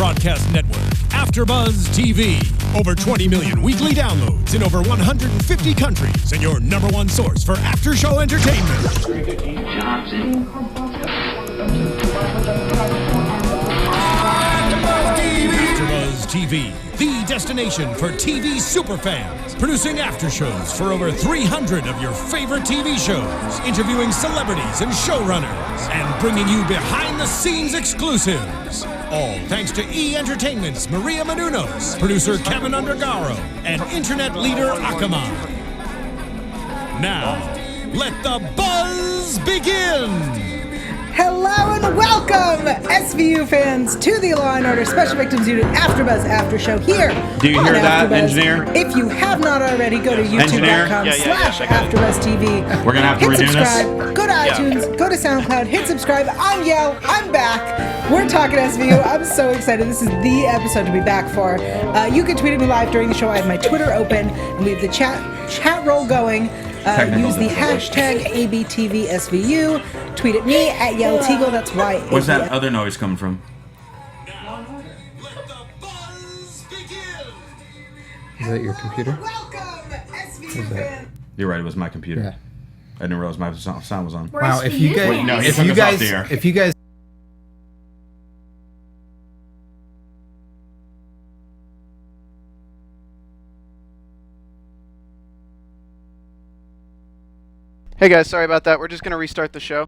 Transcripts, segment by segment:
broadcast network, AfterBuzz TV. Over 20 million weekly downloads in over 150 countries, and your number one source for after-show entertainment. AfterBuzz TV, the destination for TV superfans, producing aftershows for over 300 of your favorite TV shows, interviewing celebrities and showrunners, and bringing you behind-the-scenes exclusives. All thanks to E! Entertainment's Maria Menounos, producer Kevin Undergaro, and internet leader Akamai. Now, let the buzz begin! Hello and welcome, SVU fans, to the Law & Order Special Victims Unit AfterBuzz After Show here. Do you hear that, engineer? If you have not already, go to youtube.com/AfterBuzzTV. We're going to have to hit redo subscribe, go to iTunes, go to SoundCloud, hit subscribe. I'm Yell, I'm back. We're talking SVU. I'm so excited. This is the episode to be back for. You can tweet at me live during the show. I have my Twitter open, and we have the chat roll going. Use the hashtag ABTVSVU. Tweet at me at YellTeagle. That's why. Where's that other noise coming from? Is that your computer? Welcome, SVU fans. You're right. It was my computer. Yeah. I didn't realize my sound was on. Wow. If you guys, Wait, no, if you guys. Hey guys, sorry about that. We're just going to restart the show.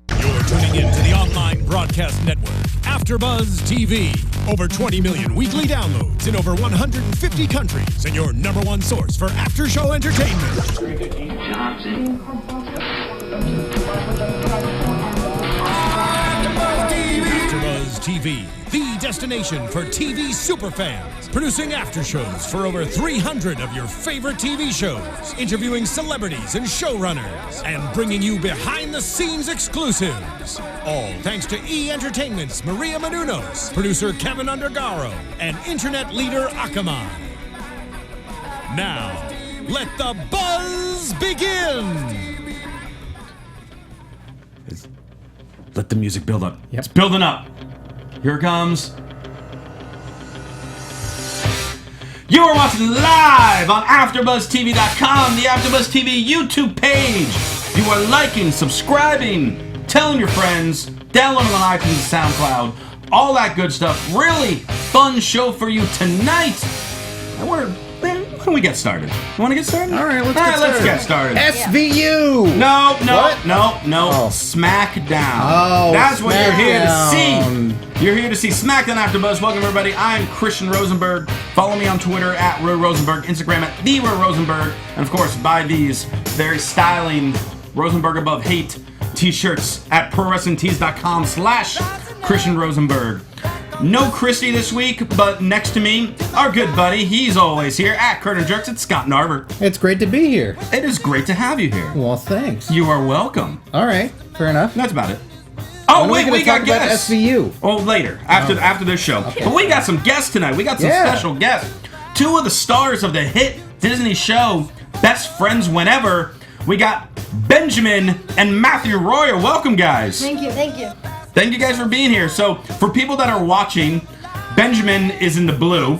You're tuning in to the online broadcast network, AfterBuzz TV. Over 20 million weekly downloads in over 150 countries, and your number one source for after-show entertainment. AfterBuzz TV, the destination for TV superfans, producing aftershows for over 300 of your favorite TV shows, interviewing celebrities and showrunners, and bringing you behind-the-scenes exclusives. All thanks to E! Entertainment's Maria Menounos, producer Kevin Undergaro, and internet leader Akamai. Now, let the buzz begin! Let the music build up. Yep. It's building up. Here it comes. You are watching live on AfterBuzzTV.com, the AfterBuzz TV YouTube page. You are liking, subscribing, telling your friends, downloading on iTunes and SoundCloud, all that good stuff. Really fun show for you tonight. Why don't we get started? You want to get started? All right, let's get started. SVU. No. Oh. SmackDown. Oh, that's what you're here to see. SmackDown. You're here to see SmackDown AfterBuzz. Welcome everybody. I'm Christian Rosenberg. Follow me on Twitter at Rosenberg, Instagram at Rosenberg, and of course buy these very styling Rosenberg Above Hate t-shirts at ProWrestlingTees.com/Christian Rosenberg. No Christy this week, but next to me, our good buddy, he's always here, at Curtain Jerks, it's Scott Narver. It's great to be here. It is great to have you here. Well, thanks. You are welcome. All right, fair enough. That's about it. Oh, wait, we got guests. SVU. Oh, later, after this show. Okay. But we got some guests tonight. We got some special guests. Two of the stars of the hit Disney show, Best Friends Whenever. We got Benjamin and Matthew Royer. Welcome, guys. Thank you. Thank you guys for being here. So, for people that are watching, Benjamin is in the blue,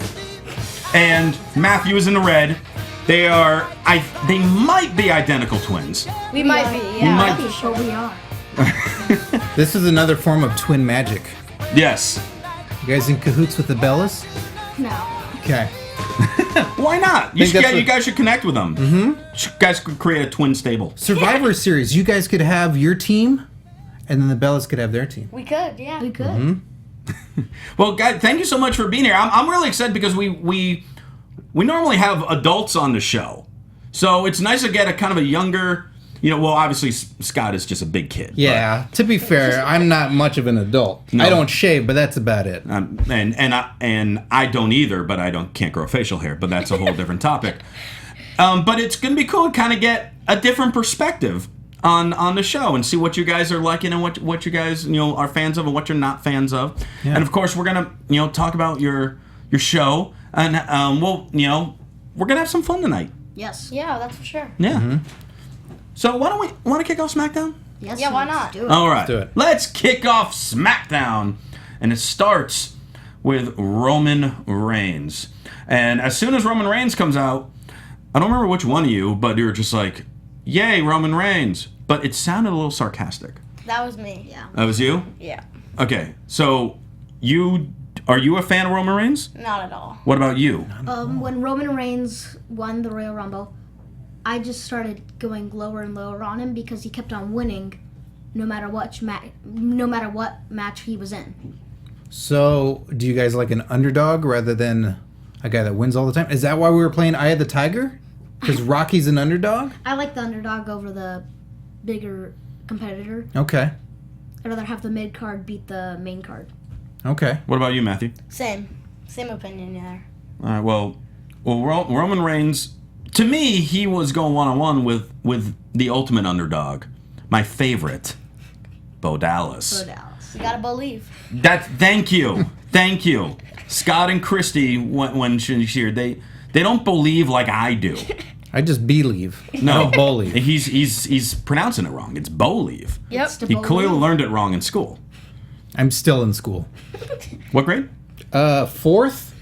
and Matthew is in the red. They might be identical twins. We might be, yeah. might- I'm sure we are. This is another form of twin magic. Yes. You guys in cahoots with the Bellas? No. Okay. Why not? You guys should connect with them. Mm-hmm. You guys could create a twin stable. Survivor Series. You guys could have your team, and then the Bellas could have their team. We could, yeah. We could. Mm-hmm. Well, guys, thank you so much for being here. I'm really excited because we normally have adults on the show, so it's nice to get a kind of a younger. Well, obviously Scott is just a big kid. Yeah. To be fair, I'm not much of an adult. No. I don't shave, but that's about it. And I don't either, but can't grow facial hair. But that's a whole different topic. But it's gonna be cool to kind of get a different perspective on the show and see what you guys are liking and what you guys are fans of and what you're not fans of. Yeah. And of course we're gonna talk about your show and we're gonna have some fun tonight. Yes. Yeah, that's for sure. Yeah. Mm-hmm. So why don't we want to kick off SmackDown? Yes, Yeah, why let's not? Do it. All right, do it. let's kick off SmackDown, and it starts with Roman Reigns. And as soon as Roman Reigns comes out, I don't remember which one of you, but you're just like, "Yay, Roman Reigns!" But it sounded a little sarcastic. That was me. Yeah. That was you? Yeah. Okay, so are you a fan of Roman Reigns? Not at all. What about you? When Roman Reigns won the Royal Rumble, I just started going lower and lower on him because he kept on winning, no matter what match he was in. So, do you guys like an underdog rather than a guy that wins all the time? Is that why we were playing Eye of the Tiger? Because Rocky's an underdog? I like the underdog over the bigger competitor. Okay. I'd rather have the mid card beat the main card. Okay. What about you, Matthew? Same opinion there. All right. Well, Roman Reigns, to me, he was going one-on-one with the ultimate underdog, my favorite, Bo Dallas. So Dallas. You gotta believe. Thank you. Scott and Christy, when she's here, they don't believe like I do. I just believe. No, I don't believe. He's pronouncing it wrong. It's believe. Yep. It's to He clearly believe. learned it wrong in school. I'm still in school. What grade? Fourth?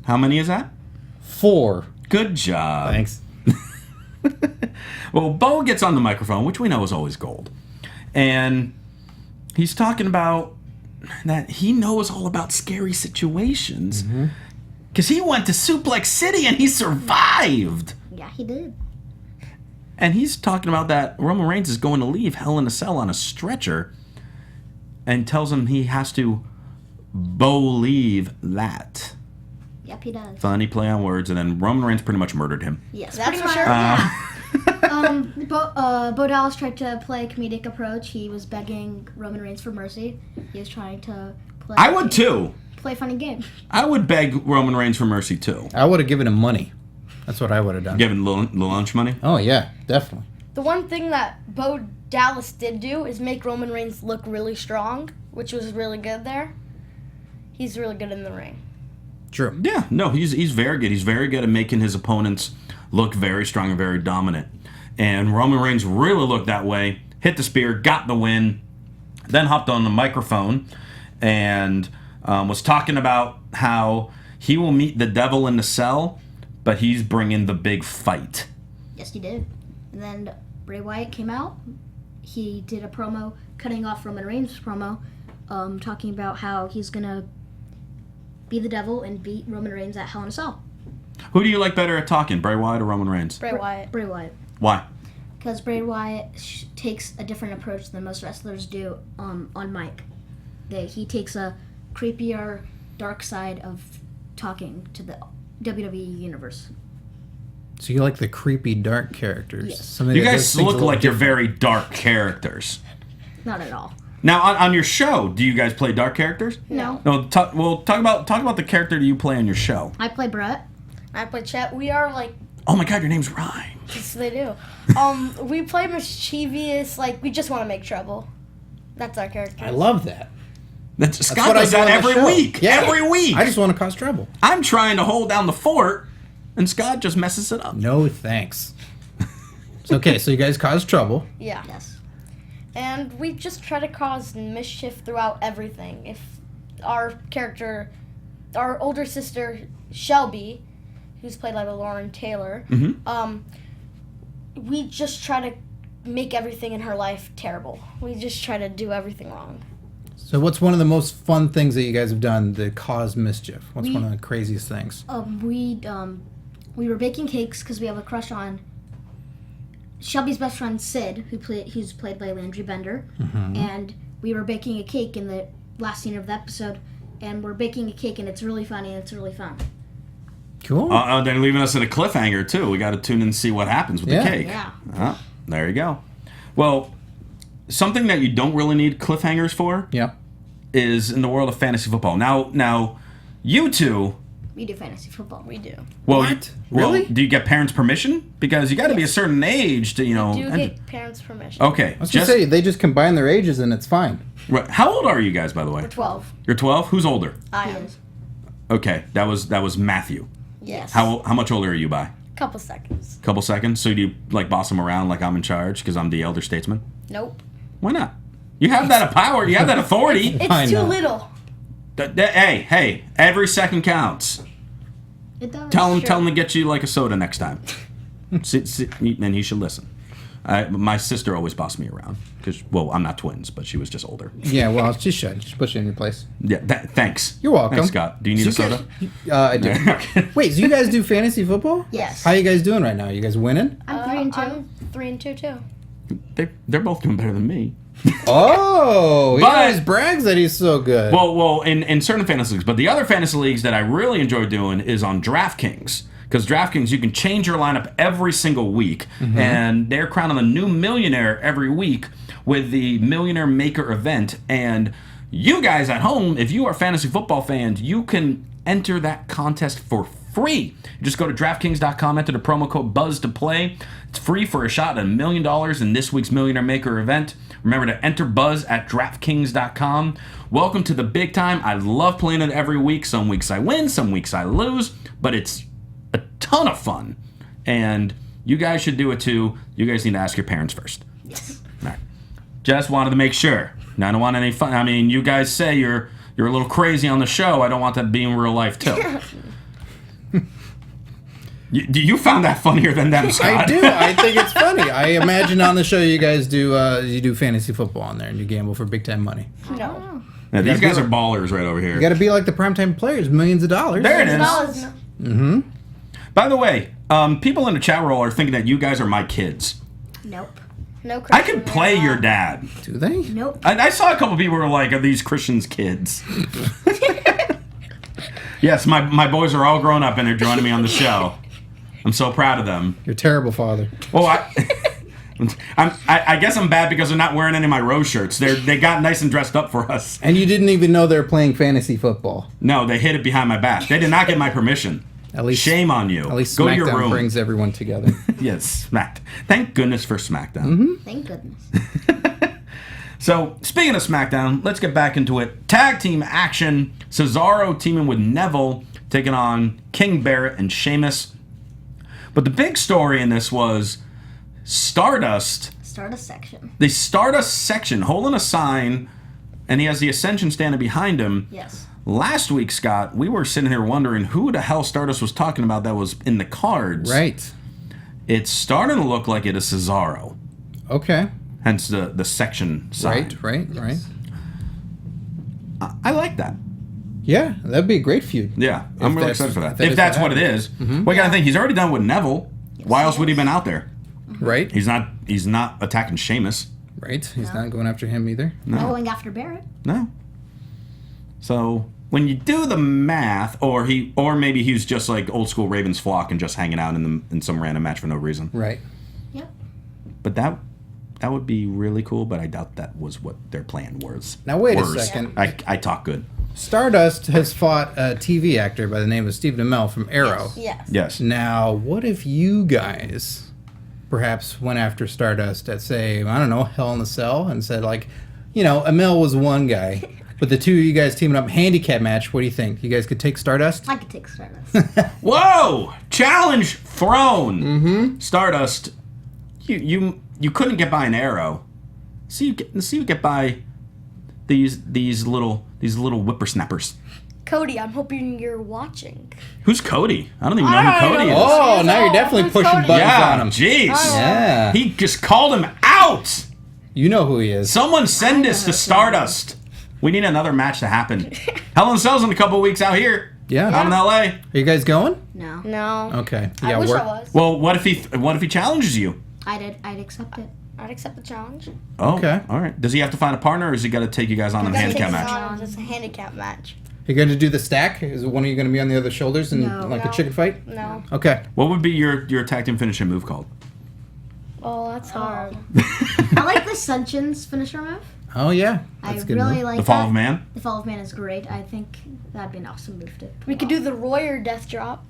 How many is that? 4. Good job. Thanks. Well, Bo gets on the microphone, which we know is always gold. And he's talking about that he knows all about scary situations. Because he went to Suplex City and he survived. Yeah, he did. And he's talking about that Roman Reigns is going to leave Hell in a Cell on a stretcher and tells him he has to believe that. Yep, he does. Funny play on words. And then Roman Reigns pretty much murdered him. Yes, That's pretty for much. sure. Yeah. Bo Dallas tried to play a comedic approach. He was begging Roman Reigns for mercy. He was trying to play. I would too. Play a funny game. I would beg Roman Reigns for mercy too. I would have given him money. That's what I would have done. Giving the lunch money. Oh, yeah, definitely. The one thing that Bo Dallas did do is make Roman Reigns look really strong, which was really good there. He's really good in the ring. True. Yeah, no, he's very good. He's very good at making his opponents look very strong and very dominant. And Roman Reigns really looked that way. Hit the spear, got the win, then hopped on the microphone and was talking about how he will meet the devil in the cell, but he's bringing the big fight. Yes, he did. And then Bray Wyatt came out. He did a promo cutting off Roman Reigns' promo, talking about how he's gonna be the devil and beat Roman Reigns at Hell in a Cell. Who do you like better at talking, Bray Wyatt or Roman Reigns? Bray Wyatt. Bray Wyatt. Why? Because Bray Wyatt takes a different approach than most wrestlers do on mic. He takes a creepier, dark side of talking to the WWE universe. So you like the creepy, dark characters. Yes. Somebody You that guys does things a look little like you're different. very dark characters. Not at all. Now, on your show, do you guys play dark characters? No. No. Talk about the character that you play on your show. I play Brett. I play Chet. We are like, Oh my God, your name's Ryan. yes, they do. We play mischievous, like we just want to make trouble. That's our character. I love that. Scott what I does do that on the every show. week. Yeah. Every week. I just want to cause trouble. I'm trying to hold down the fort, and Scott just messes it up. No thanks. It's okay, so you guys cause trouble. Yeah. Yes. And we just try to cause mischief throughout everything. If our character, our older sister Shelby, who's played by Lauren Taylor, we just try to make everything in her life terrible. We just try to do everything wrong. So what's one of the most fun things that you guys have done to cause mischief? What's one of the craziest things? We were baking cakes because we have a crush on Shelby's best friend Sid, who's played by Landry Bender, and we were baking a cake in the last scene of the episode, and we're baking a cake and it's really funny and it's really fun. Cool. They're leaving us in a cliffhanger, too. We got to tune in and see what happens with Yeah. the cake. Yeah. There you go. Well, something that you don't really need cliffhangers for Yeah. is in the world of fantasy football. Now, you two... We do fantasy football. We do. Well, What? Really? do you get parents' permission? Because you got to be a certain age to, Do enter. get parents' permission. Okay. I was going to say, they just combine their ages and it's fine. Right. How old are you guys, by the way? We're 12. You're 12? Who's older? I am. Okay, that was Matthew. Yes. How much older are you by? A Couple seconds. Couple seconds. So do you like boss them around like I'm in charge because I'm the elder statesman? Nope. Why not? You have that power. You have that authority. Why It's too not? little. Hey, every second counts. It does. Tell him to get you like a soda next time. And he should listen. My sister always bossed me around because, well, I'm not twins, but she was just older. Yeah, well, she should. She put you in your place. Yeah, thanks. You're welcome. Thanks, Scott. Do you need a soda? I do. Wait, so you guys do fantasy football? Yes. How you guys doing right now? You guys winning? I'm 3-2. I'm 3-2 too. They're both doing better than me. Oh, he But- always brags that he's so good. Well, in certain fantasy leagues, but the other fantasy leagues that I really enjoy doing is on DraftKings. Because DraftKings, you can change your lineup every single week, and they're crowning a new millionaire every week with the Millionaire Maker event. And you guys at home, if you are fantasy football fans, you can enter that contest for free. Just go to DraftKings.com, enter the promo code BUZZ to play. It's free for a shot at $1 million in this week's Millionaire Maker event. Remember to enter BUZZ at DraftKings.com. Welcome to the big time. I love playing it every week. Some weeks I win, some weeks I lose, but it's a ton of fun. And you guys should do it too. You guys need to ask your parents first. Yes. All right. Just wanted to make sure. Now, I don't want any fun. I mean, you guys say you're a little crazy on the show. I don't want that to be in real life too. You found that funnier than them, Scott. I do. I think it's funny. I imagine on the show you guys do you do fantasy football on there and you gamble for big time money. No. Yeah, these guys are ballers right over here. You got to be like the primetime players, millions of dollars. There it is. No. By the way, people in the chat roll are thinking that you guys are my kids. Nope. No. I could play your dad. Do they? Nope. I saw a couple people who were like, are these Christian's kids? Yes, my boys are all grown up and they're joining me on the show. I'm so proud of them. You're a terrible father. Well, I guess I'm bad because they're not wearing any of my Rose shirts. They got nice and dressed up for us. And you didn't even know they were playing fantasy football. No, they hid it behind my back. They did not get my permission. At least Shame on you. At least Go to your SmackDown room. brings everyone together. Yes, Thank goodness for SmackDown. Mm-hmm. Thank goodness. So, speaking of SmackDown, let's get back into it. Tag team action. Cesaro teaming with Neville, taking on King Barrett and Sheamus. But the big story in this was Stardust. Stardust section. The Stardust section holding a sign, and he has the Ascension standing behind him. Yes. Last week, Scott, we were sitting here wondering who the hell Stardust was talking about that was in the cards. Right. It's starting to look like it is Cesaro. Okay. Hence the section sign. Right. I like that. Yeah, that'd be a great feud. Yeah, I'm really that's- excited for that. that If is that's what what it is. Well, you gotta think, he's already done with Neville. Why else would he have been out there? Right. He's not attacking Sheamus. Right. He's not going after him either. Going after Barrett. No. So when you do the math, or maybe he's just like old school Ravens flock and just hanging out in some random match for no reason. Right. Yep. But that would be really cool. But I doubt that was what their plan was. Now, wait a second. I talk good. Stardust has fought a TV actor by the name of Stephen Amell from Arrow. Yes. Yes. Now, what if you guys perhaps went after Stardust at, say, I don't know, Hell in a Cell, and said, like, Amell was one guy, but the two of you guys teaming up, handicap match, what do you think? You guys could take Stardust? I could take Stardust. Whoa! Challenge thrown. Mm-hmm. Stardust. You couldn't get by an Arrow. See you get by these little whippersnappers. Cody, I'm hoping you're watching. Who's Cody? I don't even know who Cody is. Oh, now you're definitely Who's pushing Cody? buttons Yeah, on him. jeez. Yeah. He just called him out. You know who he is. Someone send this to Stardust. We need another match to happen. Hell in a Cell's in a couple weeks out here. Yeah. Out in LA. Are you guys going? No. No. Okay. I Yeah, wish we're- I was. Well, what if he challenges you? I'd accept it. I'd accept the challenge. Oh, Okay. All right. Does he have to find a partner, or is he got to take you guys on a Gotta take handicap the match? challenge. It's a handicap match. You're going to do the stack? Is one of you going to be on the other shoulders and No. like a No. chicken fight? No. Okay. What would be your tag team finishing move called? Oh, that's hard. I like the Ascension's finisher move. Oh, yeah. I That's a good really move. like The Fall that. of Man? The Fall of Man is great. I think that'd be an awesome move to pull We could off. do the Royer death drop.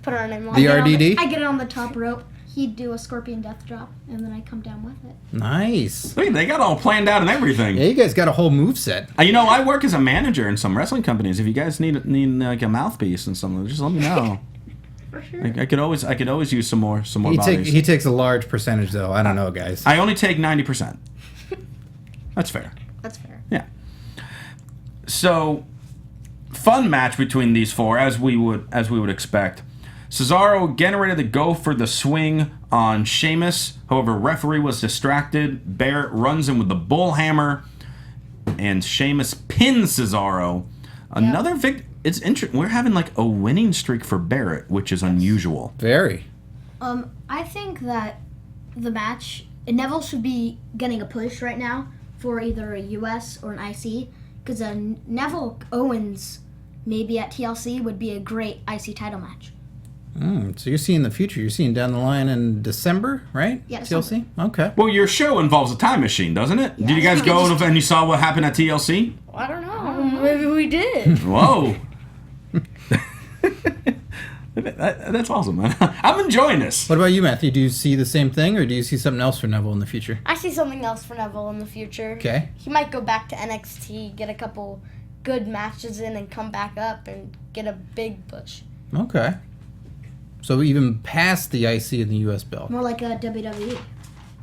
Put our name on The it. RDD? I get it on the top rope. He'd do a scorpion death drop, and then I come down with it. Nice. Look, they got all planned out and everything. Yeah, you guys got a whole move set. I work as a manager in some wrestling companies. If you guys need like a mouthpiece and something, just let me know. For sure. I could always use some more He bodies. he takes a large percentage, though. I don't know, guys. I only take 90%. That's fair. That's fair. Yeah. So, fun match between these four, as we would expect. Cesaro getting ready to go for the swing on Sheamus. However, referee was distracted. Barrett runs in with the bull hammer, and Sheamus pins Cesaro. Another It's interesting. We're having like a winning streak for Barrett, which is unusual. Very. I think that the match, Neville should be getting a push right now for either a US or an IC, because Neville Owens maybe at TLC would be a great IC title match. So you're seeing the future. You're seeing down the line in December, right? Yeah, TLC? Okay. Well, your show involves a time machine, doesn't it? Yeah. Did you guys go and you saw what happened at TLC? I don't know. Maybe we did. Whoa. That's awesome, man. I'm enjoying this. What about you, Matthew? Do you see the same thing, or do you see something else for Neville in the future? I see something else for Neville in the future. Okay. He might go back to NXT, get a couple good matches in, and come back up and get a big push. Okay. So even past the IC and the US belt. More like a WWE.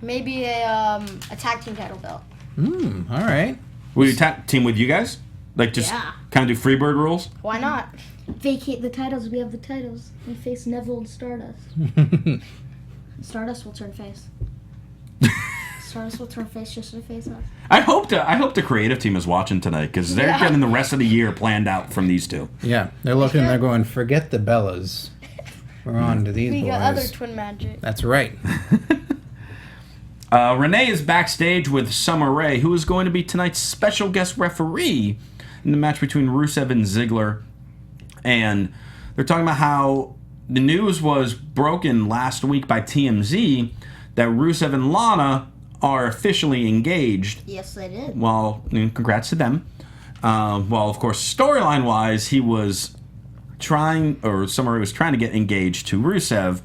Maybe a tag team title belt. All right. Will you team with you guys? Like just Yeah. kind of do Freebird rules? Why not? Vacate the titles. We have the titles. We face Neville and Stardust. Stardust will turn face. Stardust will turn face just to face us. I hope the creative team is watching tonight because they're getting the rest of the year planned out from these two. Yeah, they're looking, they're going, forget the Bellas. We're on to these We boys. got other twin magic. That's right. Renee is backstage with Summer Rae, who is going to be tonight's special guest referee in the match between Rusev and Ziggler. And they're talking about how the news was broken last week by TMZ that Rusev and Lana are officially engaged. Yes, they did. Well, congrats to them. Well, of course, storyline-wise, he was Summer Rae was trying to get engaged to Rusev.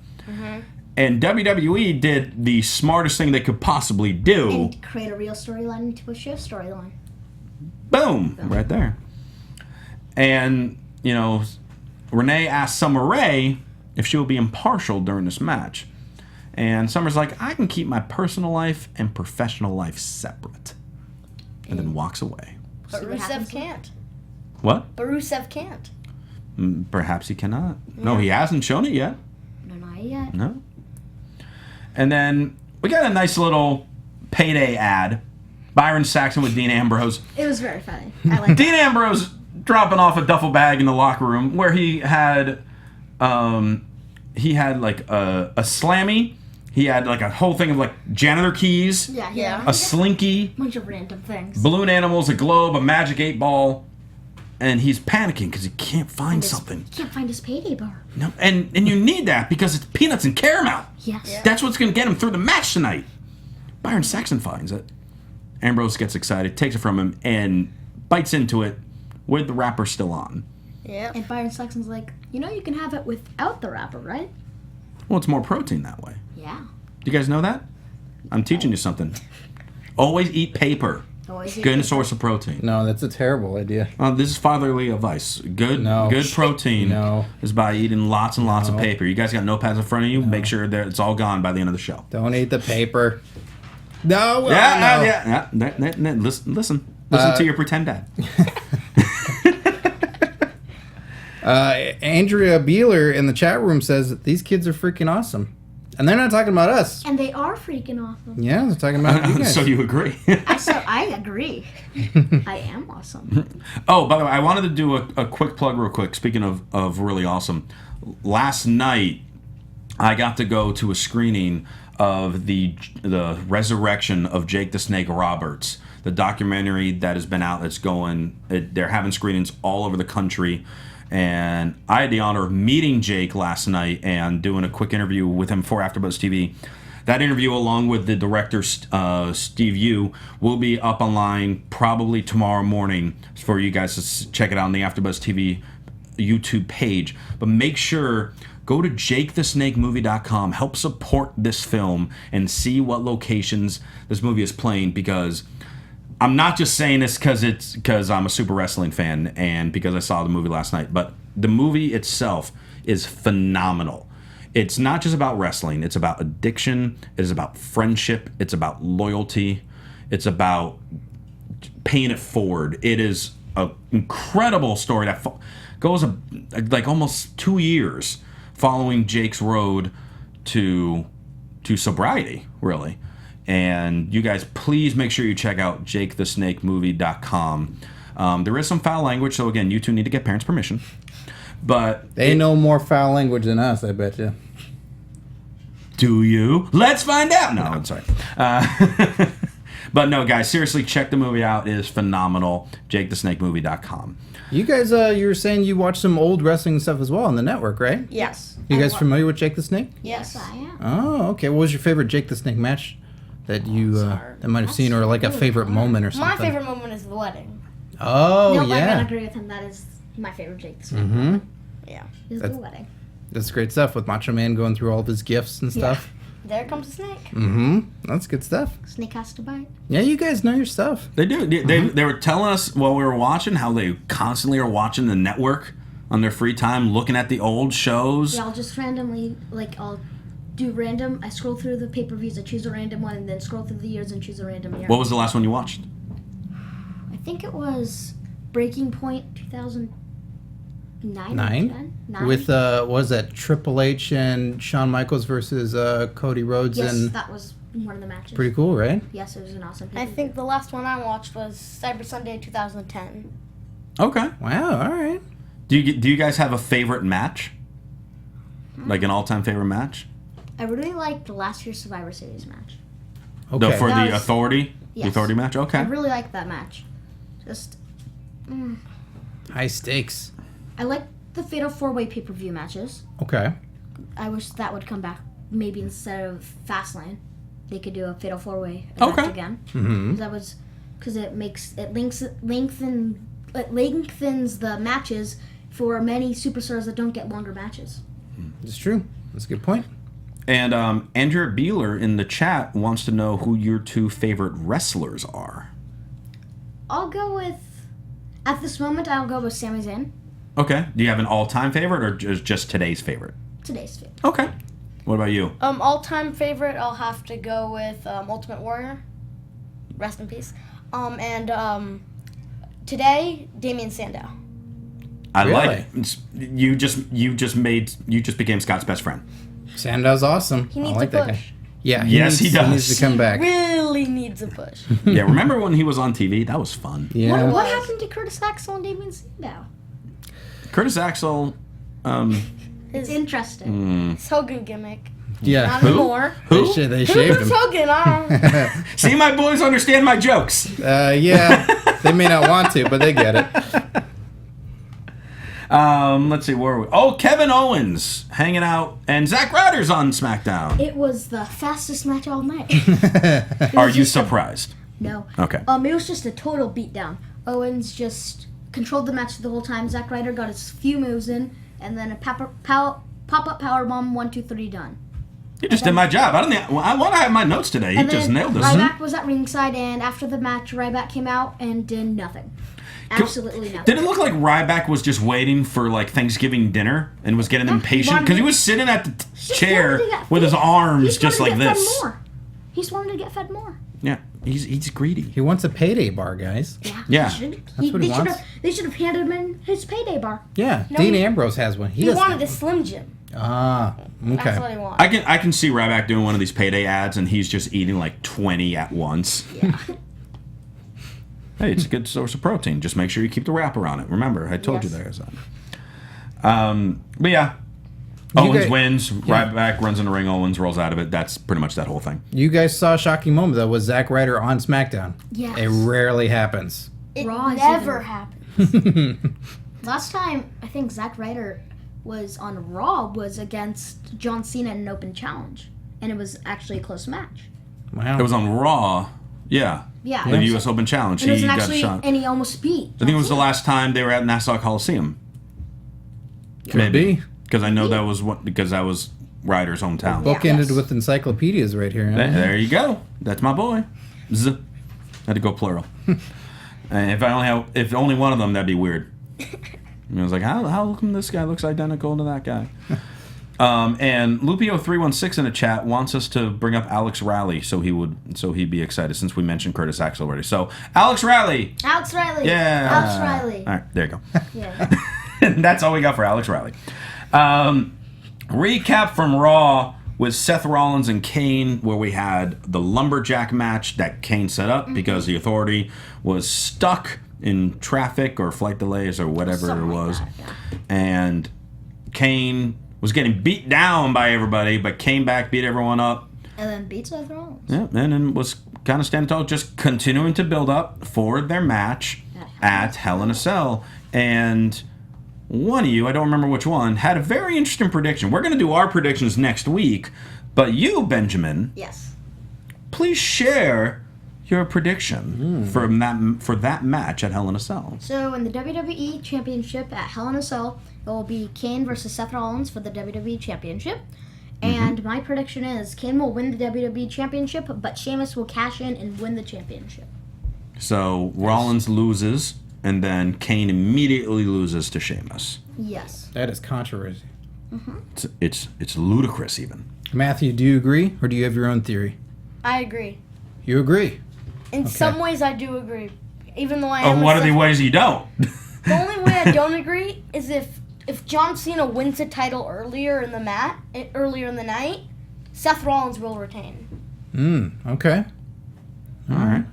And WWE did the smartest thing they could possibly do. And create a real storyline into a show storyline. Boom! Right there. And, Renee asked Summer Rae if she will be impartial during this match. And Summer's like, I can keep my personal life and professional life separate. And then walks away. But See what Rusev happens can't. What? But Rusev can't. Perhaps he cannot. No, he hasn't shown it yet. No, not yet. No. And then we got a nice little payday ad. Byron Saxton with Dean Ambrose. It was very funny. I like Dean Ambrose dropping off a duffel bag in the locker room where he had like a slammy. He had like a whole thing of like janitor keys, Yeah. a slinky, Bunch of random things. balloon animals, a globe, a magic 8-ball, and he's panicking because he can't find something. He can't find his payday bar. No, and you need that because it's peanuts and caramel. Yes. That's what's going to get him through the match tonight. Byron Saxton finds it. Ambrose gets excited, takes it from him, and bites into it with the wrapper still on. Yeah. And Byron Saxton's like, you can have it without the wrapper, right? Well, it's more protein that way. Yeah. Do you guys know that? I'm teaching you something. Always eat paper. Always eat Good paper. source of protein. No, that's a terrible idea. This is fatherly advice. Good No. protein No. is by eating lots and lots of paper. You guys got notepads in front of you? Make sure that it's all gone by the end of the show. Don't eat the paper. No. No. Yeah. Listen to your pretend dad. Andrea Beeler in the chat room says these kids are freaking awesome. And they're not talking about us. And they are freaking awesome. Yeah, they're talking about you guys. So you agree? I agree. I am awesome. Oh, by the way, I wanted to do a quick plug real quick. Speaking of really awesome. Last night, I got to go to a screening of the resurrection of Jake the Snake Roberts, the documentary that has been out that's going. They're having screenings all over the country. And I had the honor of meeting Jake last night and doing a quick interview with him for AfterBuzz TV. That interview, along with the director, Steve Yu, will be up online probably tomorrow morning for you guys to check it out on the AfterBuzz TV YouTube page. But make sure, go to jakethesnakemovie.com, help support this film, and see what locations this movie is playing, because I'm not just saying this because I'm a super wrestling fan and because I saw the movie last night, but the movie itself is phenomenal. It's not just about wrestling. It's about addiction. It is about friendship. It's about loyalty. It's about paying it forward. It is an incredible story that goes like almost 2 years following Jake's road to sobriety, really. And you guys, please make sure you check out jakethesnakemovie.com. There is some foul language, so again, you two need to get parents' permission. But They know more foul language than us, I bet you. do you? Let's find out. No, I'm sorry. But no, guys, seriously, check the movie out. It is phenomenal. jakethesnakemovie.com. You guys, you were saying you watched some old wrestling stuff as well on the network, right? Yes. You guys familiar with Jake the Snake? Yes, I am. Oh, okay. What was your favorite Jake the Snake match that you that might have seen, or like a favorite moment or something? My favorite moment is the wedding. Oh, No, I'm yeah. gonna agree with him. That is my favorite Jake the Snake. Mm-hmm. Yeah. Is the wedding. That's great stuff with Macho Man going through all of his gifts and stuff. There comes the snake. Mm-hmm. That's good stuff. Snake has to bite. Yeah, you guys know your stuff. They do. They were telling us while we were watching how they constantly are watching the network on their free time, looking at the old shows. Yeah, I'll just randomly, I'll do random. I scroll through the pay-per-views, I choose a random one, and then scroll through the years and choose a random year. What was the last one you watched? I think it was Breaking Point 2009. Nine? With, was that Triple H and Shawn Michaels versus Cody Rhodes? Yes, and that was one of the matches. pretty cool, right? Yes, it was an awesome I pay-per-view. think the last one I watched was Cyber Sunday 2010. Okay. Wow, all right. Do you guys have a favorite match? Like an all-time favorite match? I really liked the last year's Survivor Series match. Okay. For That the was- Authority? The Yes. Authority match? Okay. I really liked that match. Just, High stakes. I like the Fatal 4-Way pay-per-view matches. Okay. I wish that would come back. Maybe instead of Fastlane, they could do a Fatal 4-Way event Okay. again. Mm-hmm. That was because it lengthens the matches for many superstars that don't get longer matches. It's true. That's a good point. And Andrea Beeler in the chat wants to know who your two favorite wrestlers are. I'll go with, at this moment, I'll go with Sami Zayn. Okay. Do you have an all-time favorite or just today's favorite? Today's favorite. Okay. What about you? All-time favorite, I'll have to go with Ultimate Warrior. Rest in peace. Today, Damian Sandow. I Really? like it. You just became Scott's best friend. Sandow's awesome. He needs I like a that push. guy. Yeah, Yes, he does. He needs to come back. Really needs a push. Yeah, remember when he was on TV? That was fun. Yeah. What happened to Curtis Axel and Damian Sandow? Curtis Axel, It's interesting. His Hogan gimmick. Yeah. Not anymore. They, they shaved Who's him. Hogan? I don't know. see, my boys understand my jokes. Yeah. They may not want to, but they get it. Let's see, where are we? Oh, Kevin Owens hanging out, and Zack Ryder's on SmackDown. It was the fastest match all night. Are you surprised? No. Okay. It was just a total beatdown. Owens just controlled the match the whole time. Zack Ryder got his few moves in, and then a pop-up powerbomb, 1, 2, 3, done. You just did my job. I want to have my notes today. You And just then nailed this. Ryback was at ringside, and after the match, Ryback came out and did nothing. Absolutely nothing. Did it look like Ryback was just waiting for like Thanksgiving dinner and was getting impatient because he was sitting at the chair with his arms just like this? He just wanted to get fed more. Yeah, he's greedy. He wants a payday bar, guys. Yeah. That's what he wants. They should have handed him his payday bar. Yeah. No, Dean he- Ambrose has one. He doesn't wanted have a Slim Jim. one. Ah, That's okay. what he wanted. I can see Ryback doing one of these payday ads and he's just eating like 20 at once. Yeah. Hey, it's a good source of protein. Just make sure you keep the wrapper on it. Remember, I told you Yes. that. But yeah, Owens guys- wins. Ryback runs in the ring. Owens rolls out of it. That's pretty much that whole thing. You guys saw a shocking moment, though, with Zack Ryder on SmackDown. Yes. It rarely happens. It Raw is never even- happens. Last time I think Zack Ryder was on Raw was against John Cena in an open challenge, and it was actually a close match. Wow. It was on Raw. Yeah. Yeah. The U.S. Open Challenge. And it was He got a actually, shot. and he almost beat. I think it was the last time they were at Nassau Coliseum. Could be. Because I know that was Ryder's hometown. Book ended with encyclopedias right here. huh? There you go. That's my boy. Z. Had to go plural. If only one of them, that'd be weird. And I was like, how come this guy looks identical to that guy? And Lupio316 in the chat wants us to bring up Alex Raleigh, so he'd be excited since we mentioned Curtis Axel already. So Alex Raleigh. Alex Riley. Yeah. Alex Riley. All right, there you go. Yeah. That's all we got for Alex Riley. Recap from Raw with Seth Rollins and Kane, where we had the lumberjack match that Kane set up because the Authority was stuck in traffic or flight delays or whatever Something it like was. that, yeah. And Kane was getting beat down by everybody, but came back, beat everyone up. And then beat Seth Rollins. Yeah, and then was kind of standing tall, just continuing to build up for their match at Hell in a Cell. And one of you, I don't remember which one, had a very interesting prediction. We're going to do our predictions next week, but you, Benjamin, Yes. please share your prediction for that match at Hell in a Cell. So in the WWE Championship at Hell in a Cell, it will be Kane versus Seth Rollins for the WWE Championship. And my prediction is Kane will win the WWE Championship, but Sheamus will cash in and win the championship. So Rollins loses, and then Kane immediately loses to Sheamus. Yes. That is controversy. It's ludicrous even. Matthew, do you agree, or do you have your own theory? I agree. You agree. In some ways, I do agree. Even though I Oh, am. what are the ways you don't? The only way I don't agree is if John Cena wins the title earlier in the night, Seth Rollins will retain. Okay. All right.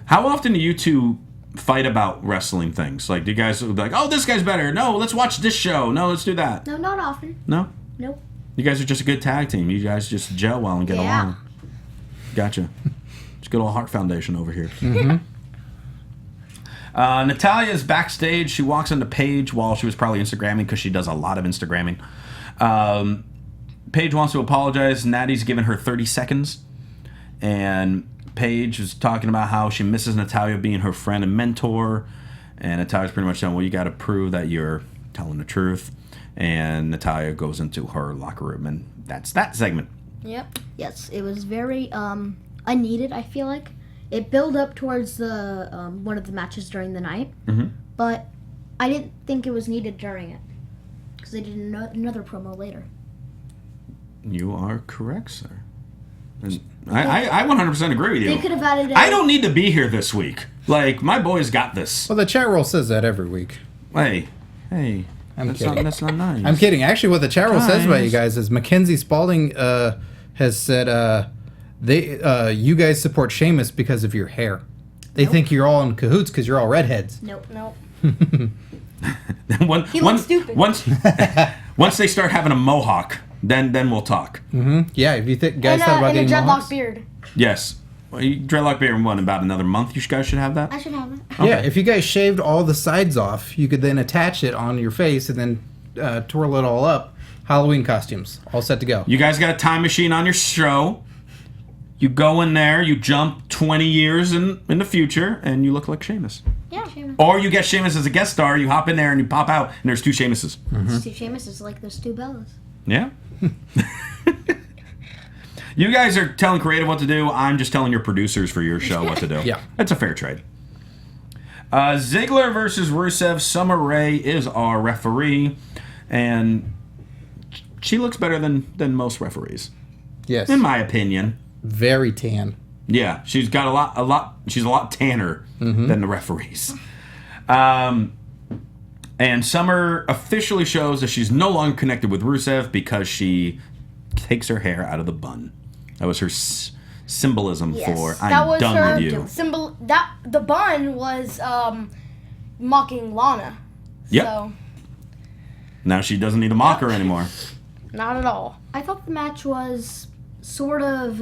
How often do you two fight about wrestling things? Like, do you guys be like, oh, this guy's better. No, let's watch this show. No, let's do that. No, not often. No? Nope. You guys are just a good tag team. You guys just gel well and get Yeah. along. Gotcha. It's good old Heart Foundation over here. Natalia's backstage. She walks into Paige while she was probably Instagramming because she does a lot of Instagramming. Paige wants to apologize. Natty's given her 30 seconds. And Paige is talking about how she misses Natalia being her friend and mentor. And Natalia's pretty much saying, well, you got to prove that you're telling the truth. And Natalia goes into her locker room. And that's that segment. Yep. Yes, it was very unneeded, I feel like. It built up towards the one of the matches during the night, but I didn't think it was needed during it because they did another promo later. You are correct, sir. And I 100% agree with you. They could have added. I don't need to be here this week. Like, my boys got this. Well, the chat roll says that every week. Hey, I'm that's kidding. that's not nice. I'm kidding. Actually, what the chat roll says about you Guys. guys is Mackenzie Spalding has said you guys support Sheamus because of your hair. They think you're all in cahoots because you're all redheads. Nope. He looks stupid. Once they start having a mohawk, then we'll talk. Yeah, if you guys thought about and a getting dreadlock mohawks. beard. Yes. Well, dreadlock beard in about another month. You guys should have that. I should have it. Yeah, if you guys shaved all the sides off, you could then attach it on your face and then twirl it all up. Halloween costumes, all set to go. You guys got a time machine on your show. You go in there, you jump 20 years in the future, and you look like Sheamus. Yeah, Sheamus. Or you get Sheamus as a guest star, you hop in there and you pop out, and there's two Sheamuses. Two Sheamus is like there's two Bellas. Yeah. You guys are telling creative what to do. I'm just telling your producers for your show what to do. Yeah. That's a fair trade. Ziggler versus Rusev. Summer Rae is our referee, and she looks better than most referees, Yes. in my opinion. Very tan. Yeah, she's got a lot. She's a lot tanner than the referees. And Summer officially shows that she's no longer connected with Rusev because she takes her hair out of the bun. That was her symbolism Yes, for That I'm was done her with you. symbol. That the bun was mocking Lana. Yep. So Now she doesn't need a mocker anymore. not at all. I thought the match was sort of.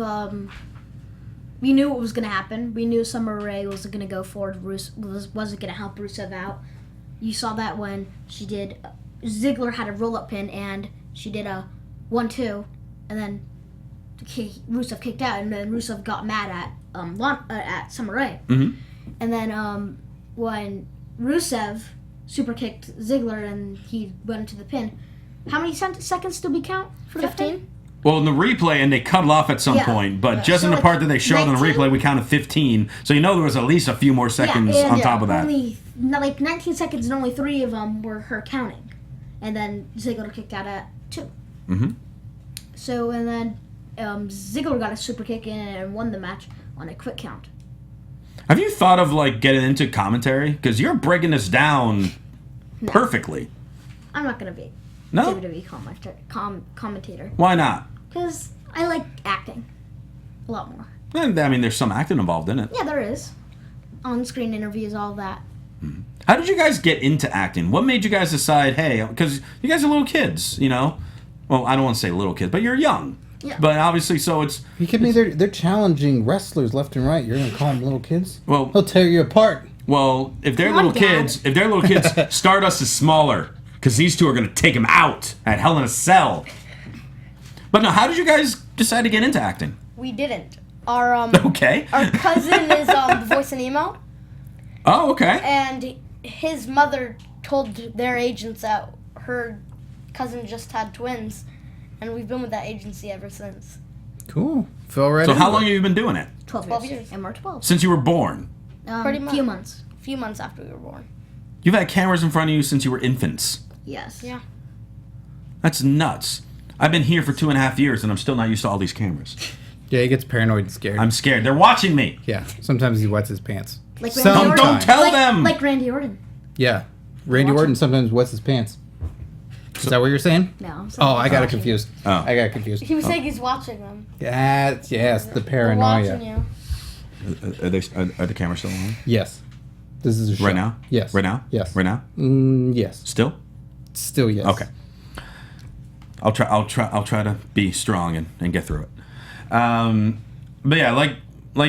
We knew what was going to happen. We knew Summer Rae was going to go forward. Wasn't going to help Rusev out. You saw that when she did. Ziggler had a roll-up pin and she did a 1-2, and then Rusev kicked out, and then Rusev got mad at Summer Rae. Mhm. And then when Rusev super kicked Ziggler and he went into the pin, how many seconds did we count for 15? that pin? Well, in the replay, and they cut it off at some point, but just So, in the like, part that they showed in the 19 replay, we counted 15. So there was at least a few more seconds and on top of that. Only, 19 seconds and only 3 of them were her counting. And then Ziggler kicked out at 2. Mm-hmm. So, and then Ziggler got a super kick in and won the match on a quick count. Have you thought of, getting into commentary? Because you're breaking this down perfectly. I'm not going to be No? WWE commentator. Why not? Because I like acting a lot more. I mean, there's some acting involved in it. Yeah, there is. On-screen interviews, all that. How did you guys get into acting? What made you guys decide, hey, because you guys are little kids, Well, I don't want to say little kids, but you're young. Yeah. But obviously, so it's... You kidding me? They're challenging wrestlers left and right. You're going to call them little kids? Well, He'll tear you apart. Well, if they're Come on, little Dad. kids, Stardust is smaller because these two are going to take him out at Hell in a Cell. But no, how did you guys decide to get into acting? We didn't. Our Okay. our cousin is the voice in emo, Oh, okay. and his mother told their agents that her cousin just had twins, and we've been with that agency ever since. Cool. Fell right So into how it. long have you been doing it? 12 years. And we're 12. Since you were born. Pretty A much. few months. A few months after we were born. You've had cameras in front of you since you were infants. Yes. Yeah. That's nuts. I've been here for 2.5 years and I'm still not used to all these cameras. Yeah, he gets paranoid and scared. I'm scared. They're watching me. Yeah, sometimes he wets his pants. Like Some- Randy Orton. Don't tell like, them. Like Randy Orton. Yeah. Randy Watch Orton him. sometimes wets his pants. Is that what you're saying? No. I'm Oh, I got it watching. confused. Oh. I got confused. He was saying he's watching them. Yes, the We're watching paranoia. you. Are the cameras still on? Yes. This is a show. Right now? Yes. Right now? Yes. Right now? Yes. Still? Still yes. Okay. I'll try to be strong and get through it. But yeah, like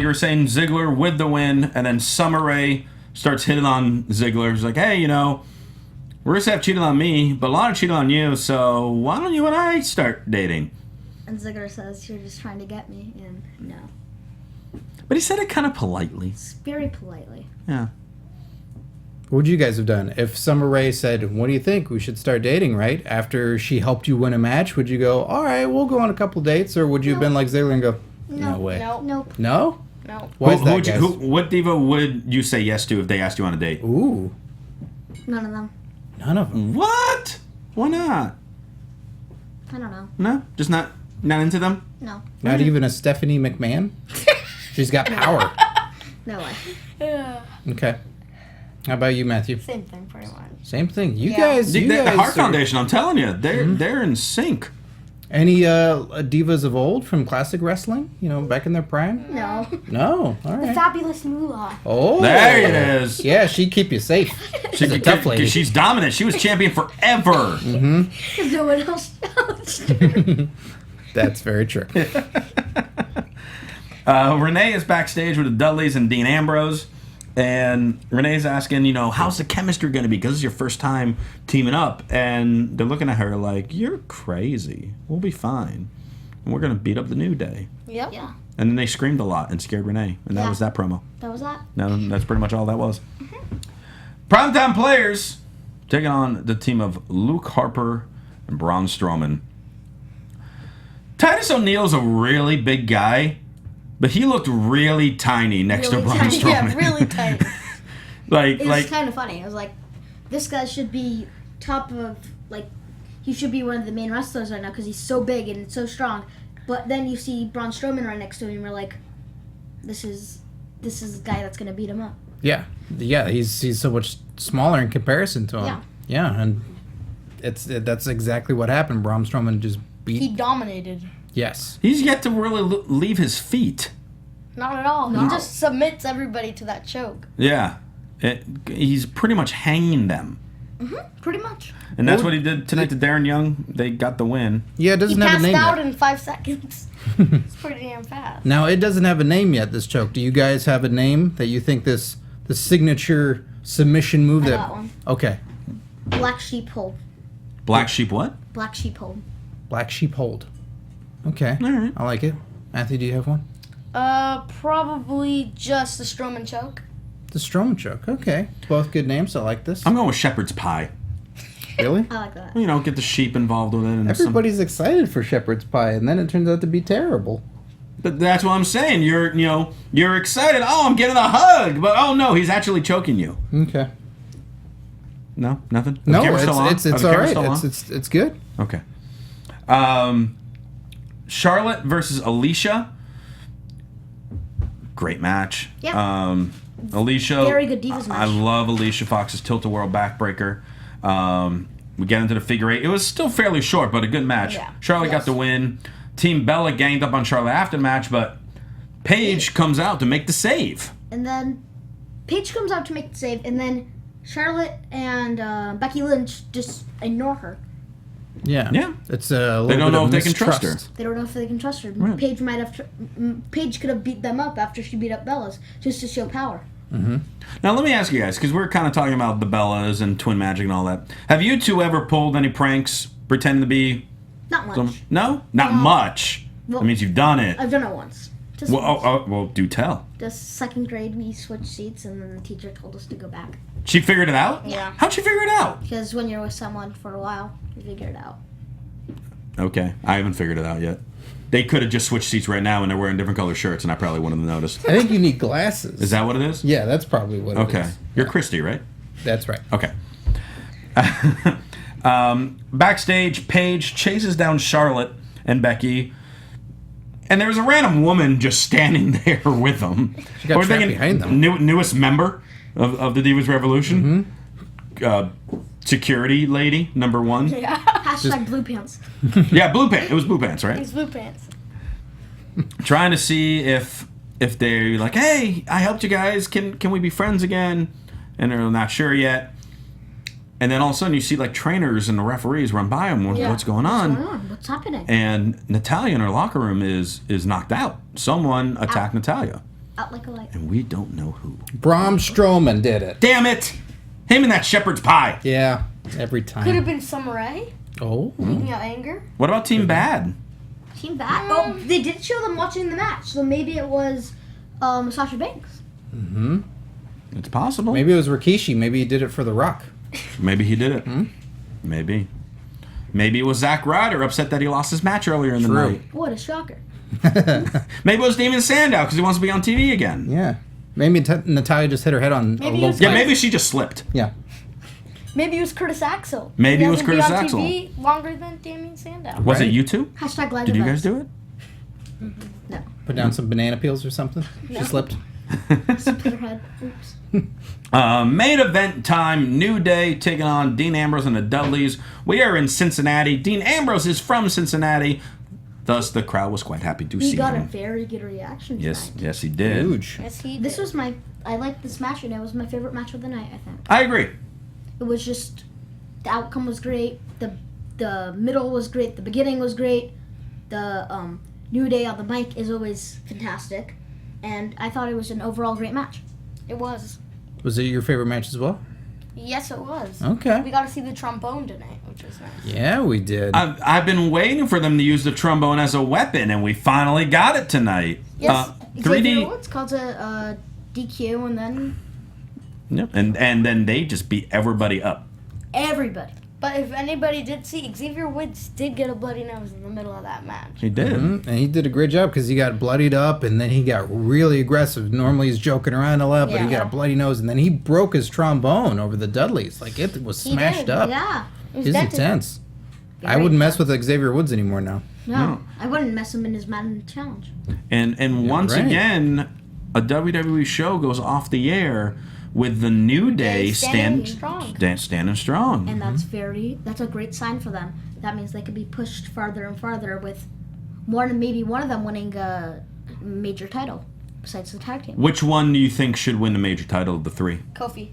you were saying, Ziggler with the win, and then Summer Rae starts hitting on Ziggler. He's like, hey, Rusev cheated on me, but Lana cheated on you, so why don't you and I start dating? And Ziggler says, you're just trying to get me. And no. But he said it kind of politely. It's very politely. Yeah. What would you guys have done if Summer Rae said, "What do you think? We should start dating?" Right after she helped you win a match, would you go, "All right, we'll go on a couple dates," or would you have been like Ziggler and go, "No way"? No. Nope. No? No. Why is that, guys? What diva would you say yes to if they asked you on a date? Ooh, None of them. none of them. What? Why not? I don't know. No, just not into them. No. Not even a Stephanie McMahon. She's got power. No way. Yeah. Okay. How about you, Matthew? Same thing, pretty much. Same thing. You Yeah. guys. The You guys. Heart are- Foundation, I'm telling you, they're in sync. Any divas of old from classic wrestling? Back in their prime? No. No. All The right. fabulous Moolah. Oh. There it is. Yeah, she'd keep you safe. She's a tough lady. She's dominant. She was champion forever. Because no one else challenged. That's very true. Renee is backstage with the Dudleys and Dean Ambrose. And Renee's asking, how's the chemistry going to be? Because it's your first time teaming up. And they're looking at her like, you're crazy. We'll be fine. And we're going to beat up the New Day. Yep. Yeah. And then they screamed a lot and scared Renee. And that Yeah. was that promo. That was that. No, that's pretty much all that was. Primetime players taking on the team of Luke Harper and Braun Strowman. Titus O'Neil's a really big guy, but he looked really tiny next to Really Braun tiny, Strowman. Yeah, really tight. It was kind of funny. I was like, this guy should be top of, he should be one of the main wrestlers right now because he's so big and so strong. But then you see Braun Strowman right next to him and you're like, this is the guy that's going to beat him up. Yeah, he's so much smaller in comparison to him. Yeah, and that's exactly what happened. Braun Strowman just beat. He dominated. Yes. He's yet to really leave his feet. Not at all. No. He just submits everybody to that choke. Yeah. He's pretty much hanging them. Pretty much. And that's what he did tonight to Darren Young. They got the win. Yeah, it He doesn't have a passed name out yet. in 5 seconds. It's pretty damn fast. Now it doesn't have a name yet. This choke. Do you guys have a name that you think the signature submission move I that? got one. Okay. Black Sheep Hold. Black Sheep what? Black Sheep Hold. Black Sheep Hold. Okay. All right. I like it. Matthew, do you have one? Probably just the Strowman choke. The Strowman choke. Okay. Both good names. I like this. I'm going with Shepherd's Pie. Really? I like that. You know, get the sheep involved with it. And Everybody's excited for shepherd's pie, and then it turns out to be terrible. But that's what I'm saying. You're excited. Oh, I'm getting a hug. But oh no, he's actually choking you. Okay. No, nothing. No, The camera's still on? it's Oh, the all camera's right. still on? It's good. Okay. Charlotte versus Alicia. Great match. Yeah. Alicia. Very good Divas I match. love Alicia Fox's Tilt-A-Whirl backbreaker. We get into the figure eight. It was still fairly short, but a good match. Yeah. Charlotte got Yes. the win. Team Bella ganged up on Charlotte after the match, but Paige comes out to make the save. And then Paige comes out to make the save, and then Charlotte and Becky Lynch just ignore her. Yeah. Yeah. It's a little They don't bit know of if they can trust her. mistrust. They don't know if they can trust her. Right. Paige might have. Paige could have beat them up after she beat up Bella's just to show power. Now let me ask you guys, because we're kind of talking about the Bellas and Twin Magic and all that. Have you two ever pulled any pranks pretending to be? Not much. No, not much. Well, That means you've done it. I've done it once. Just Well, once. well, do tell. Just second grade, we switched seats, and then the teacher told us to go back. She figured it out? Yeah. How'd she figure it out? Because when you're with someone for a while, you figure it out. Okay, I haven't figured it out yet. They could have just switched seats right now and they're wearing different color shirts and I probably wouldn't have noticed. I think you need glasses. Is that what it is? Yeah, that's probably what it Okay. is. You're Christy, right? That's right. Okay. Backstage, Paige chases down Charlotte and Becky, and there was a random woman just standing there with them. She got trapped behind them. Newest member of the Divas Revolution. Security lady, number one. Hashtag blue pants. Yeah, blue pants. It was blue pants, right? It's blue pants. Trying to see if they're like, hey, I helped you guys. Can we be friends again? And they're not sure yet. And then all of a sudden you see like trainers and the referees run by them. What's going on? What's going on? What's happening? And Natalia in her locker room is knocked out. Someone attacked Natalia. Out like a light. And we don't know who. Braun Strowman did it. Damn it! Him and that shepherd's pie. Yeah, every time. Could have been Summer Rae. Oh. Taking out anger. What about Team Bad? Team Bad. Oh, they did show them watching the match, so maybe it was Sasha Banks. It's possible. Maybe it was Rikishi. Maybe he did it for The Rock. Maybe he did it. Maybe. Maybe it was Zack Ryder upset that he lost his match earlier in the True. night. What a shocker. Maybe it was Damon Sandow because he wants to be on TV again. Yeah. Maybe Natalia just hit her head on Maybe a it low was- Yeah, pipe. maybe she just slipped. Yeah. Maybe it was Curtis Axel. Maybe He it was hasn't Curtis been on Axel. TV longer than Damien Sandow. Was it Right. you two? Hashtag live Did you guys events. do it? No. Put down some banana peels or something. She slipped. Split her head. Oops. Main event time. New Day taking on Dean Ambrose and the Dudleys. We are in Cincinnati. Dean Ambrose is from Cincinnati. Thus, the crowd was quite happy to He see got a him. very good reaction Yes, tonight. yes, he did. Huge. Yes, he This did. was I liked this match, and it was my favorite match of the night, I think. I agree. It was just, the outcome was great, the middle was great, the beginning was great, the New Day on the mic is always fantastic, and I thought it was an overall great match. It was. Was it your favorite match as well? Yes, it was. Okay. We got to see the trombone tonight, which was nice. Yeah, we did. I've been waiting for them to use the trombone as a weapon, and we finally got it tonight. Yes, 3D. It's called a DQ, and then Yep. And then they just beat everybody up. everybody. But if anybody did see, Xavier Woods did get a bloody nose in the middle of that match. He did. And he did a great job because he got bloodied up and then he got really aggressive. Normally he's joking around a lot, but he Yeah. got a bloody nose and then he broke his trombone over the Dudleys. Like it was He smashed did, up. Yeah. It was It's dented. intense. I Very wouldn't mess with Xavier Woods anymore now. No, I wouldn't mess him in his Madden challenge. And once right. again, a WWE show goes off the air with the New Day standing strong. standing strong. And that's a great sign for them. That means they could be pushed farther and farther with maybe one of them winning a major title besides the tag team. Which one do you think should win the major title of the three? Kofi.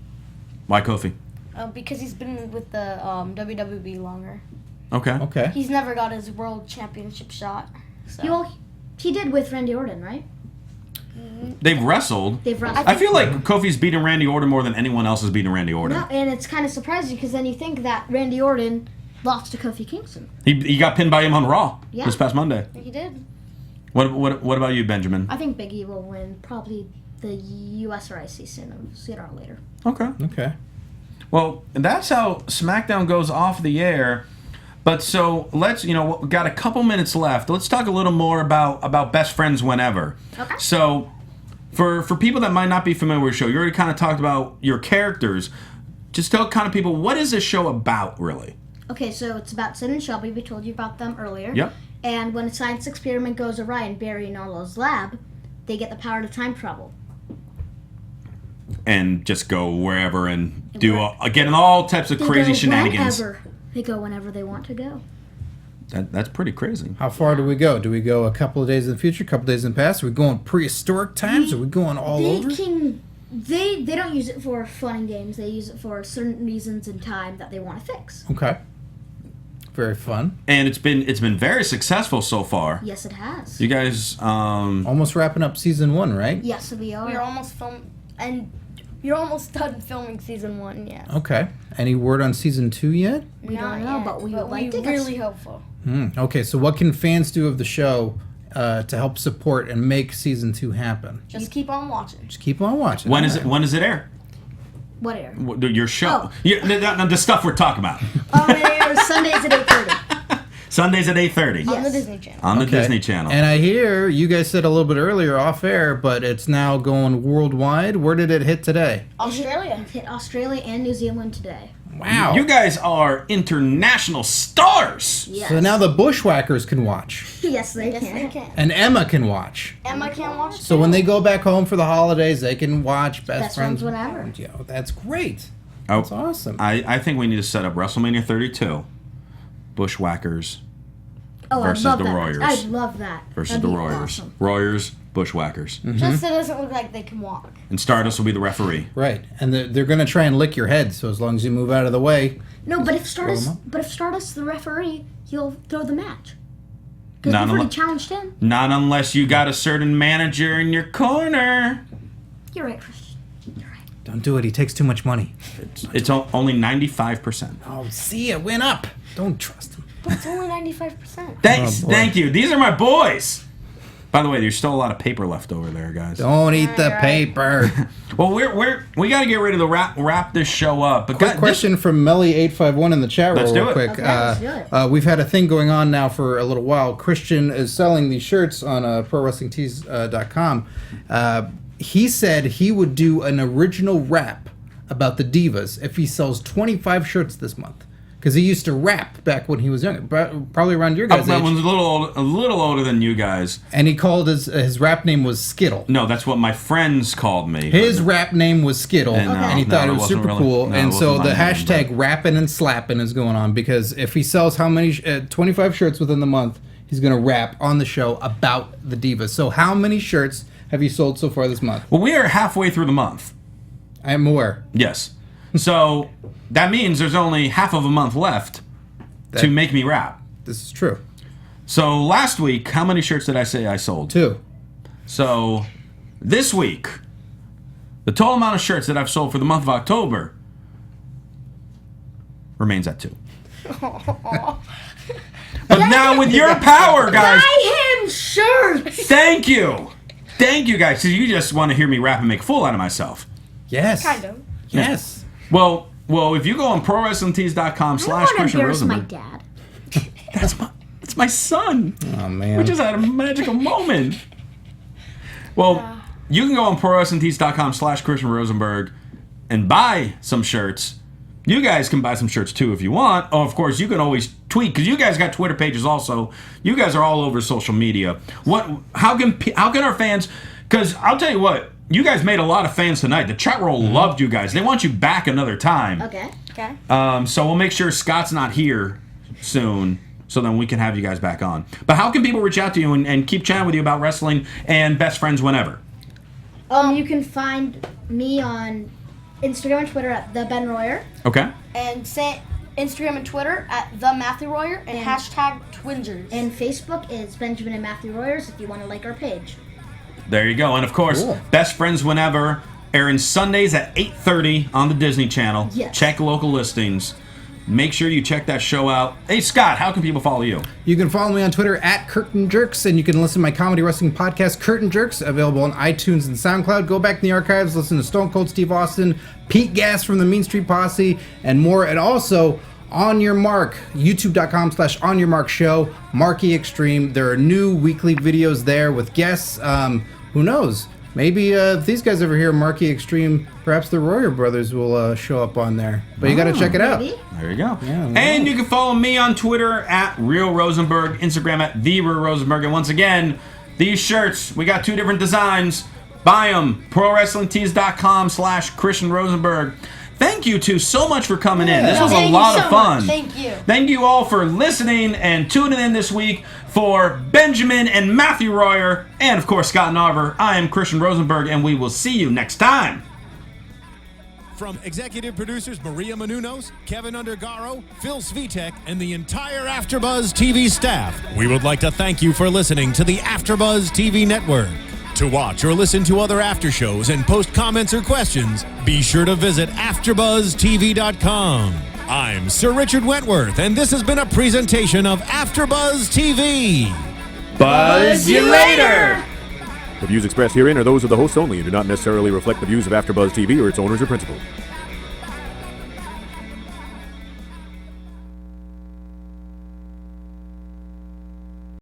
Why Kofi? Because he's been with the WWE longer. Okay. Okay. He's never got his world championship shot. So. He did with Randy Orton, right? They've wrestled. They've wrestled. I feel like Kofi's beaten Randy Orton more than anyone else has beaten Randy Orton. No, and it's kind of surprising because then you think that Randy Orton lost to Kofi Kingston. He got pinned by him on Raw Yeah. this past Monday. He did. What about you, Benjamin? I think Big E will win probably the US or IC sooner or later. Okay. Okay. Well, that's how SmackDown goes off the air. But so let's, we got a couple minutes left. Let's talk a little more about Best Friends Whenever. Okay. So for people that might not be familiar with the show, you already kind of talked about your characters. Just tell kind of people, what is this show about, really? Okay, so it's about Sid and Shelby. We told you about them earlier. Yep. And when a science experiment goes awry in Barry and Arlo's lab, they get the power to time travel. And just go wherever and get in all types of crazy shenanigans. They go whenever they want to go. That's pretty crazy. How far do we go? Do we go a couple of days in the future, a couple of days in the past? Are we going prehistoric times? Are we going all over? They don't use it for fun and games. They use it for certain reasons in time that they want to fix. Okay. Very fun. And it's been very successful so far. Yes, it has. You guys almost wrapping up season 1, right? Yes, we are. We're almost you're almost done filming season 1, yeah. Okay. Any word on season 2 yet? We don't know, but we would like to. Really hopeful. Okay, so what can fans do of the show to help support and make season 2 happen? Just keep on watching. Just keep on watching. When does it air? What air? Your show. The stuff we're talking about. It airs Sundays at 8:30. Sundays at 8:30. On the Disney Channel. On the Disney Channel. And I hear you guys said a little bit earlier off air, but it's now going worldwide. Where did it hit today? Australia. It hit Australia and New Zealand today. Wow. You guys are international stars. Yes. So now the Bushwhackers can watch. Yes, they Yes, can. they can. And Emma can watch. Emma can't watch. So when they go back home for the holidays, they can watch Best Friends Whenever. Yo, that's great. Oh, That's awesome. I think we need to set up WrestleMania 32. Bushwhackers versus I'd love the that. Warriors. I'd love that. Versus That'd the be Warriors. awesome. Warriors, Bushwhackers. Just so it doesn't look like they can walk. And Stardust will be the referee. Right. And they're going to try and lick your head, so as long as you move out of the way. No, but if Stardust the referee, he'll throw the match. Because Not we've already unless- challenged him. Not unless you got a certain manager in your corner. You're right, Christian. You're right. Don't do it. He takes too much money. It's only 95%. Oh, see, it went up. Don't trust him. But it's only 95%. Thanks, Oh, boy. thank you. These are my boys. By the way, there's still a lot of paper left over there, guys. Don't eat the paper. Well, we got to get ready to wrap this show up. But Quick question from Melly851 in the chat room, Let's do real it. quick. Okay, let's do it. We've had a thing going on now for a little while. Christian is selling these shirts on ProWrestlingTees.com. He said he would do an original rap about the Divas if he sells 25 shirts this month. Because he used to rap back when he was younger, probably around your guys' that age. one's a little older than you guys. And he called his rap name was Skittle. No, that's what my friends called me. His rap name was Skittle, and he thought it was super cool. no, And it so wasn't the my name, hashtag rapping and slapping is going on because if he sells 25 shirts within the month, he's going to rap on the show about the Divas. So how many shirts have you sold so far this month? Well, we are halfway through the month. I am aware. Yes. So that means there's only half of a month left to make me rap. This is true. So last week, how many shirts did I say I sold? 2. So this week, the total amount of shirts that I've sold for the month of October remains at 2. But now with your power, guys. Buy him shirts! Thank you. Thank you, guys. Because you just want to hear me rap and make a fool out of myself. Yes. Kind of. Yes. Well, if you go on ProWrestlingTees.com I don't want to /Christian embarrass my Rosenberg. dad. It's my son. Oh, man. We just had a magical moment. Well, you can go on ProWrestlingTees.com /Christian Rosenberg and buy some shirts. You guys can buy some shirts too if you want. Oh, of course, you can always tweet because you guys got Twitter pages also. You guys are all over social media. How can our fans? Because I'll tell you what, you guys made a lot of fans tonight. The chat roll loved you guys. They want you back another time. Okay. So we'll make sure Scott's not here soon, so then we can have you guys back on. But how can people reach out to you and keep chatting with you about wrestling and Best Friends Whenever? You can find me on Instagram and Twitter at the Ben Royer. Okay. And Instagram and Twitter at the Matthew Royer and hashtag Twingers. And Facebook is Benjamin and Matthew Royers if you want to like our page. There you go. And of course, Cool. Best Friends Whenever, airing Sundays at 8:30 on the Disney Channel. Yes. Check local listings. Make sure you check that show out. Hey, Scott, how can people follow you? You can follow me on Twitter at Curtain Jerks, and you can listen to my comedy wrestling podcast, Curtain Jerks, available on iTunes and SoundCloud. Go back in the archives, listen to Stone Cold Steve Austin, Pete Gas from the Mean Street Posse, and more. And also, On Your Mark, youtube.com/On Your Mark Show, Marky Extreme. There are new weekly videos there with guests. Who knows? Maybe if these guys ever hear Marky Extreme, perhaps the Royer brothers will show up on there. But you got to check it out. There you go. Yeah, and you can follow me on Twitter at Real Rosenberg, Instagram at The Real Rosenberg. And once again, these shirts, we got 2 different designs. Buy them. ProWrestlingTees.com/Christian Rosenberg. Thank you two so much for coming in. This was a lot of fun. Thank you. Thank you all for listening and tuning in this week. For Benjamin and Matthew Royer, and of course Scott Narver, I am Christian Rosenberg, and we will see you next time. From executive producers Maria Menounos, Kevin Undergaro, Phil Svitek, and the entire AfterBuzz TV staff, we would like to thank you for listening to the AfterBuzz TV network. To watch or listen to other after shows and post comments or questions, be sure to visit AfterBuzzTV.com. I'm Sir Richard Wentworth, and this has been a presentation of AfterBuzz TV. Buzz you later! The views expressed herein are those of the hosts only and do not necessarily reflect the views of AfterBuzz TV or its owners or principals.